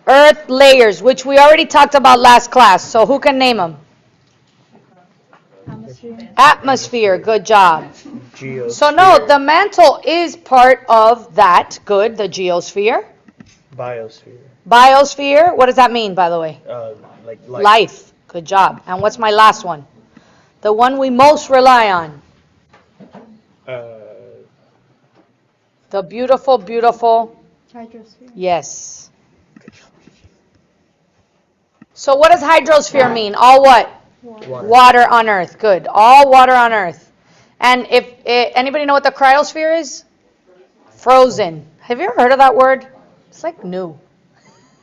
Earth layers, which we already talked about last class. So who can name them? Atmosphere. Good job. Geosphere. So no, the mantle is part of that. Good. The geosphere. Biosphere. Biosphere. What does that mean, by the way? Like Life. Good job. And what's my last one? The one we most rely on. The beautiful, beautiful. Hydrosphere. Yes. So what does hydrosphere mean? All what? Water on Earth. Good. All water on Earth. And if anybody know what the cryosphere is? Frozen. Have you ever heard of that word? It's like new.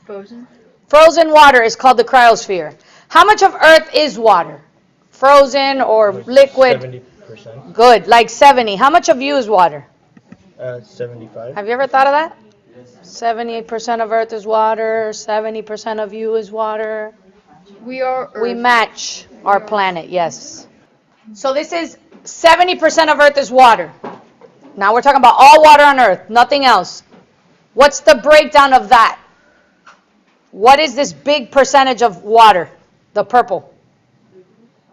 Frozen. Frozen water is called the cryosphere. How much of Earth is water? Frozen or liquid? 70%. Good. Like 70. How much of you is water? 75. Have you ever thought of that? 78% of Earth is water. 70% of you is water. We are Earth. We match our planet, yes. So this is 70% of Earth is water. Now we're talking about all water on Earth, nothing else. What's the breakdown of that? What is this big percentage of water? The purple.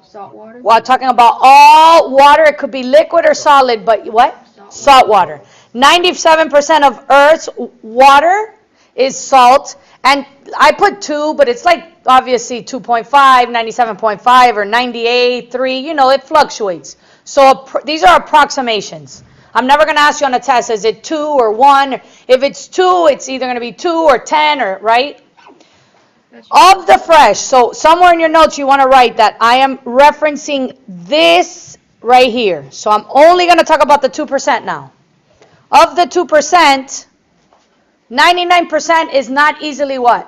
Salt water. Well, talking about all water, it could be liquid or solid, but what? Salt water. 97% of Earth's water is salt. And I put 2, but it's like obviously 2.5, 97.5, or 98, 3. You know, it fluctuates. So these are approximations. I'm never going to ask you on a test, is it 2 or 1? If it's 2, it's either going to be 2 or 10, or right? Of the fresh, so somewhere in your notes you want to write that I am referencing this right here. So I'm only going to talk about the 2% now. Of the 2%, 99% is not easily what?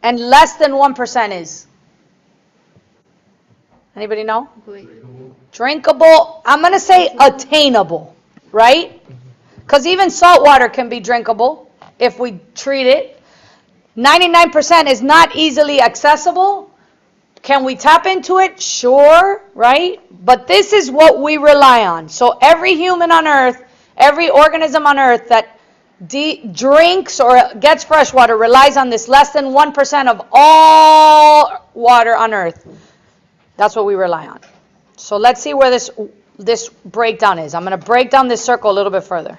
And less than 1% is? Anybody know? Drinkable, I'm going to say attainable, right? Because even salt water can be drinkable if we treat it. 99% is not easily accessible. Can we tap into it? Sure, right? But this is what we rely on. So every human on Earth, every organism on Earth that drinks or gets fresh water relies on this less than 1% of all water on Earth. That's what we rely on. So let's see where this breakdown is. I'm going to break down this circle a little bit further.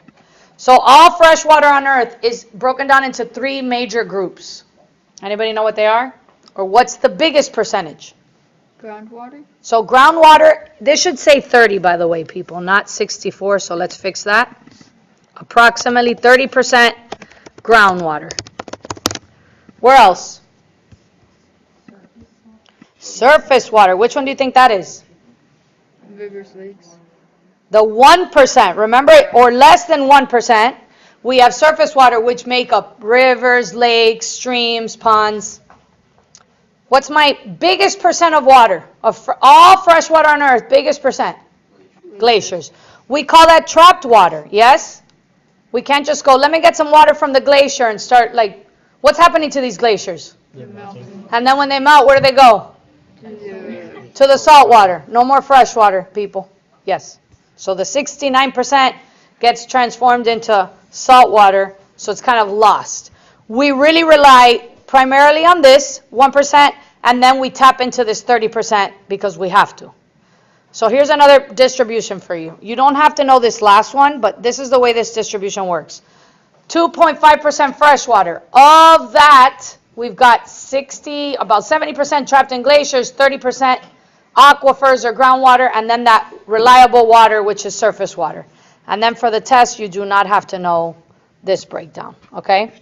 So all fresh water on Earth is broken down into 3 major groups. Anybody know what they are? Or what's the biggest percentage? Groundwater. So groundwater, this should say 30, by the way, people, not 64, so let's fix that. Approximately 30% groundwater. Where else? Surface water. Which one do you think that is? Rivers, lakes. The 1%, remember, or less than 1%, we have surface water, which make up rivers, lakes, streams, ponds. What's my biggest percent of water? Of all fresh water on Earth, biggest percent? Glaciers. We call that trapped water, yes? We can't just go, let me get some water from the glacier and start, like, what's happening to these glaciers? And then when they melt, where do they go? To the salt water. No more fresh water, people. Yes. So the 69% gets transformed into salt water, so it's kind of lost. We really rely primarily on this 1%, and then we tap into this 30% because we have to. So here's another distribution for you. You don't have to know this last one, but this is the way this distribution works. 2.5% fresh water. Of that, we've got about 70% trapped in glaciers, 30% aquifers or groundwater, and then that reliable water, which is surface water. And then for the test, you do not have to know this breakdown, okay?